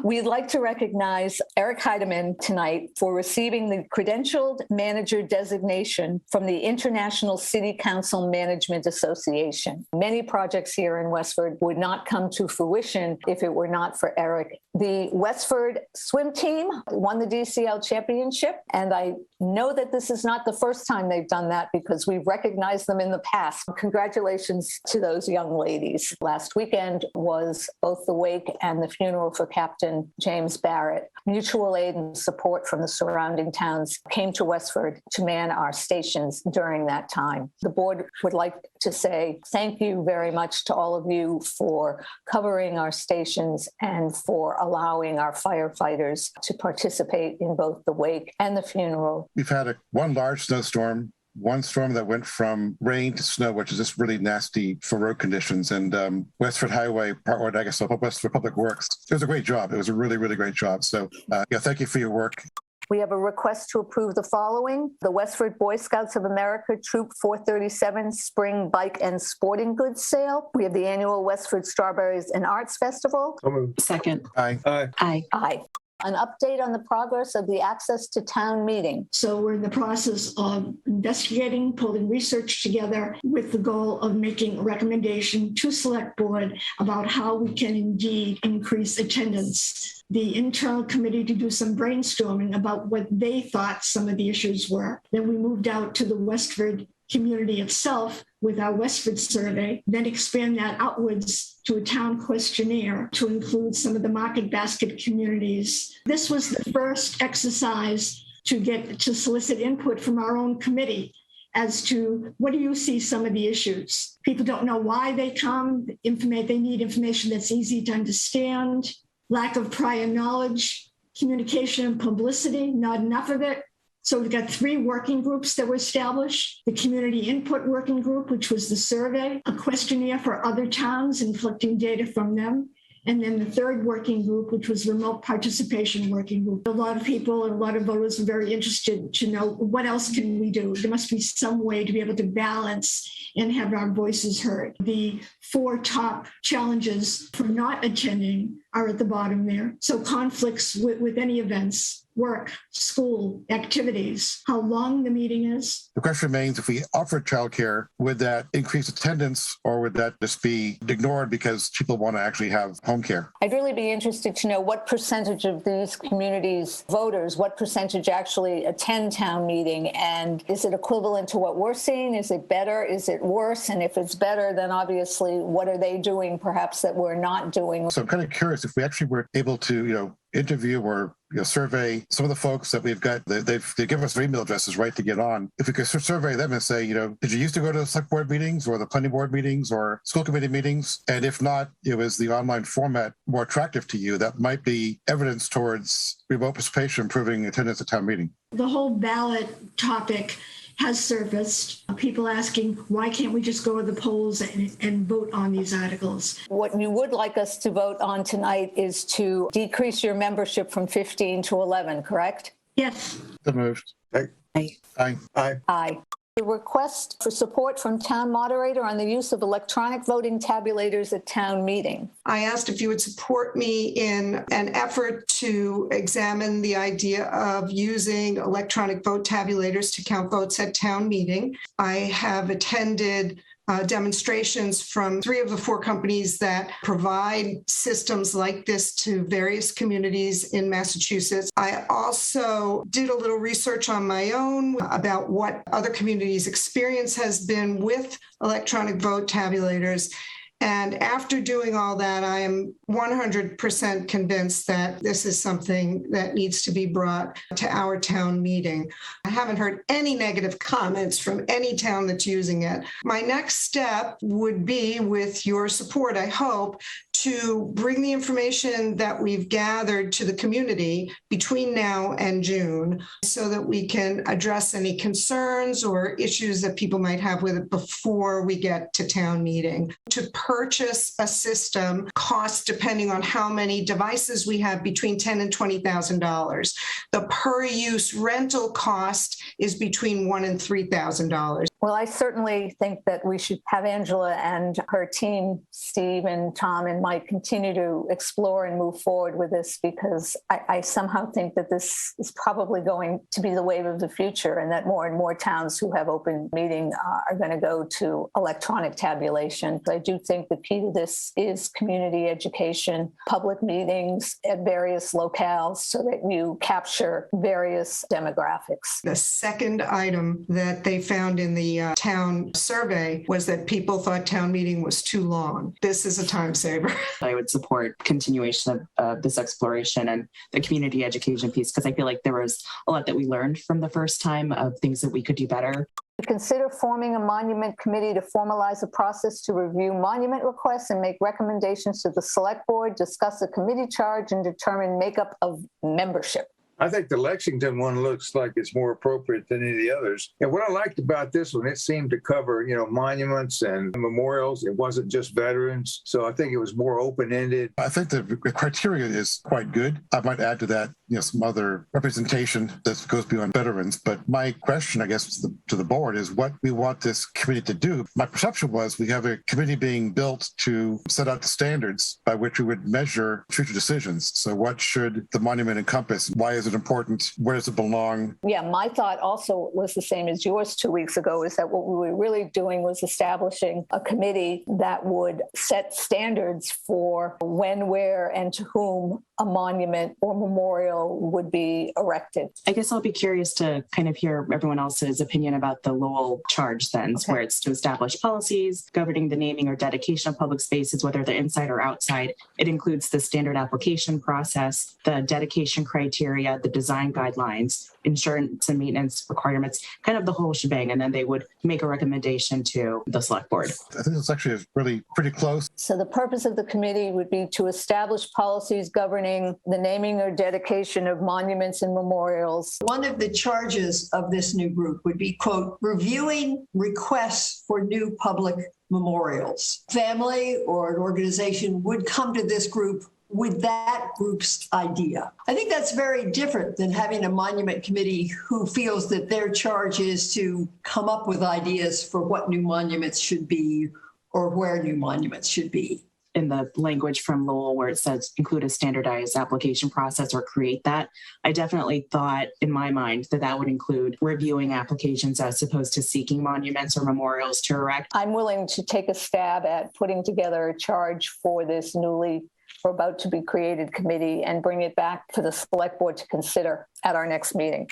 We'd like to recognize Eric Heidemann tonight for receiving the Credentialed Manager designation from the International City Council Management Association. Many projects here in Westford would not come to fruition if it were not for Eric. The Westford swim team won the DCL championship, and I know that this is not the first time they've done that because we've recognized them in the past. Congratulations to those young ladies. Last weekend was both the wake and the funeral for Captain James Barrett. Mutual aid and support from the surrounding towns came to Westford to man our stations during that time. The board would like to say thank you very much to all of you for covering our stations and for allowing our firefighters to participate in both the wake and the funeral. We've had one large snowstorm, one storm that went from rain to snow, which is just really nasty for road conditions. And Westford Highway, Part 1, I guess, Westford Public Works, it was a great job. It was a really, really great job. So thank you for your work. We have a request to approve the following. The Westford Boy Scouts of America Troop 437 Spring Bike and Sporting Goods Sale. We have the annual Westford Strawberries and Arts Festival. Second. Aye. Aye. Aye. Aye. An update on the progress of the access to town meeting. So we're in the process of investigating, pulling research together with the goal of making a recommendation to Select Board about how we can indeed increase attendance. The internal committee to do some brainstorming about what they thought some of the issues were. Then we moved out to the Westford community itself with our Westford survey, then expand that outwards to a town questionnaire to include some of the market basket communities. This was the first exercise to solicit input from our own committee as to what do you see some of the issues. People don't know why they come, they need information that's easy to understand, lack of prior knowledge, communication and publicity, not enough of it. So we've got 3 working groups that were established: the community input working group, which was the survey, a questionnaire for other towns and collecting data from them, and then the 3rd working group, which was remote participation working group. A lot of people and a lot of voters are very interested to know what else can we do. There must be some way to be able to balance and have our voices heard. The 4 top challenges for not attending are at the bottom there. So conflicts with any events, work, school, activities, how long the meeting is. The question remains, if we offer childcare, would that increase attendance or would that just be ignored because people want to actually have home care? I'd really be interested to know what percentage of these communities' voters, what percentage actually attend town meeting, and is it equivalent to what we're seeing? Is it better? Is it worse? And if it's better, then obviously what are they doing perhaps that we're not doing? So I'm kind of curious if we actually were able to, interview or survey some of the folks that we've got. They give us their email addresses, right, to get on. If we could survey them and say, did you used to go to the select board meetings or the planning board meetings or school committee meetings? And if not, is the online format more attractive to you? That might be evidence towards remote participation improving attendance at town meeting. The whole ballot topic has surfaced. People asking, why can't we just go to the polls and vote on these articles? What you would like us to vote on tonight is to decrease your membership from 15 to 11, correct? Yes. So moved. Aye. Aye. Aye. Aye. The request for support from town moderator on the use of electronic voting tabulators at town meeting. I asked if you would support me in an effort to examine the idea of using electronic vote tabulators to count votes at town meeting. I have attended demonstrations from 3 of the 4 companies that provide systems like this to various communities in Massachusetts. I also did a little research on my own about what other communities' experience has been with electronic vote tabulators. And after doing all that, I am 100% convinced that this is something that needs to be brought to our town meeting. I haven't heard any negative comments from any town that's using it. My next step would be, with your support, I hope, to bring the information that we've gathered to the community between now and June so that we can address any concerns or issues that people might have with it before we get to town meeting. To purchase a system costs, depending on how many devices we have, between $10,000 and $20,000. The per use rental cost is between $1,000 and $3,000. Well, I certainly think that we should have Angela and her team, Steve and Tom and Mike, might continue to explore and move forward with this, because I somehow think that this is probably going to be the wave of the future, and that more and more towns who have open meeting are going to go to electronic tabulation. I do think the key to this is community education, public meetings at various locales so that you capture various demographics. The second item that they found in the town survey was that people thought town meeting was too long. This is a time saver. I would support continuation of this exploration and the community education piece, because I feel like there was a lot that we learned from the first time of things that we could do better. Consider forming a monument committee to formalize a process to review monument requests and make recommendations to the select board, discuss a committee charge, and determine makeup of membership. I think the Lexington one looks like it's more appropriate than any of the others. And what I liked about this one, it seemed to cover, monuments and memorials. It wasn't just veterans. So I think it was more open-ended. I think the criteria is quite good. I might add to that, some other representation that goes beyond veterans. But my question, I guess, to the board is what we want this committee to do. My perception was we have a committee being built to set out the standards by which we would measure future decisions. So what should the monument encompass? Why is it important? Where does it belong? Yeah, my thought also was the same as yours 2 weeks ago, is that what we were really doing was establishing a committee that would set standards for when, where, and to whom a monument or memorial would be erected. I guess I'll be curious to kind of hear everyone else's opinion about the Lowell charge then, where it's to establish policies governing the naming or dedication of public spaces, whether they're inside or outside. It includes the standard application process, the dedication criteria, the design guidelines, insurance and maintenance requirements, kind of the whole shebang. And then they would make a recommendation to the select board. I think it's actually really pretty close. So the purpose of the committee would be to establish policies governing the naming or dedication of monuments and memorials. One of the charges of this new group would be, quote, reviewing requests for new public memorials. Family or an organization would come to this group with that group's idea. I think that's very different than having a monument committee who feels that their charge is to come up with ideas for what new monuments should be or where new monuments should be. In the language from Lowell where it says include a standardized application process or create that, I definitely thought in my mind that would include reviewing applications as opposed to seeking monuments or memorials to erect. I'm willing to take a stab at putting together a charge for this newly or about to be created committee and bring it back to the select board to consider at our next meeting.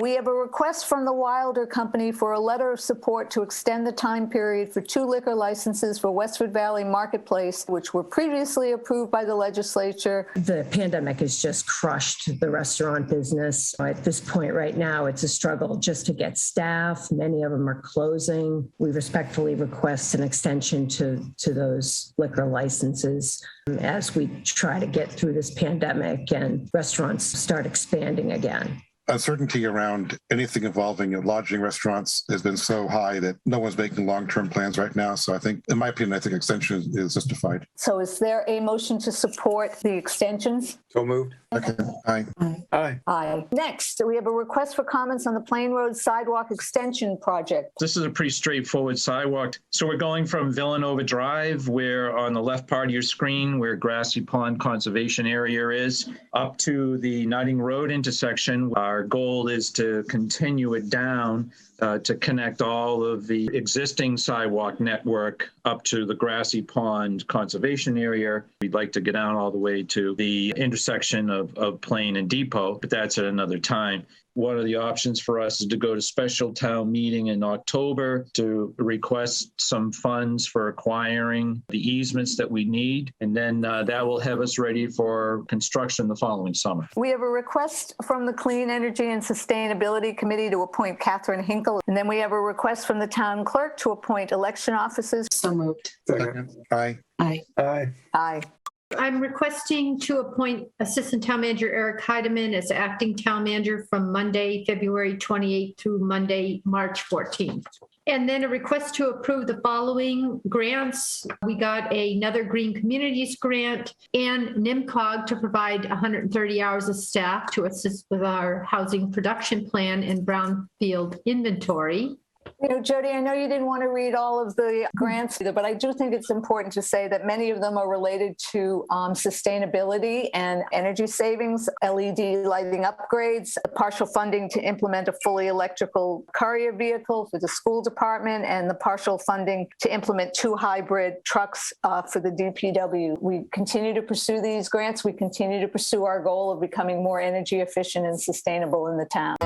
We have a request from the Wilder Company for a letter of support to extend the time period for 2 liquor licenses for Westford Valley Marketplace, which were previously approved by the legislature. The pandemic has just crushed the restaurant business. At this point right now, it's a struggle just to get staff. Many of them are closing. We respectfully request an extension to those liquor licenses as we try to get through this pandemic and restaurants start expanding again. Uncertainty around anything involving lodging restaurants has been so high that no one's making long-term plans right now. So I think, in my opinion, extension is justified. So is there a motion to support the extensions? So moved. Okay. Aye. Aye. Aye. Next, we have a request for comments on the Plain Road Sidewalk Extension Project. This is a pretty straightforward sidewalk. So we're going from Villanova Drive, where on the left part of your screen, where Grassy Pond Conservation Area is, up to the Nutting Road intersection. Our goal is to continue it down to connect all of the existing sidewalk network up to the Grassy Pond Conservation Area. We'd like to get down all the way to the intersection of Plain and Depot, but that's at another time. One of the options for us is to go to special town meeting in October to request some funds for acquiring the easements that we need. And then that will have us ready for construction the following summer. We have a request from the Clean Energy and Sustainability Committee to appoint Catherine Hinkle. And then we have a request from the town clerk to appoint election officers. So moved. Second. Aye. Aye. Aye. Aye. I'm requesting to appoint Assistant Town Manager Eric Heidemann as acting town manager from Monday, February 28th through Monday, March 14th. And then a request to approve the following grants. We got another Green Communities grant and NIMCOG to provide 130 hours of staff to assist with our housing production plan and brownfield inventory. Jody, I know you didn't want to read all of the grants, but I do think it's important to say that many of them are related to sustainability and energy savings, LED lighting upgrades, partial funding to implement a fully electrical courier vehicle for the school department, and the partial funding to implement 2 hybrid trucks for the DPW. We continue to pursue these grants. We continue to pursue our goal of becoming more energy efficient and sustainable in the town.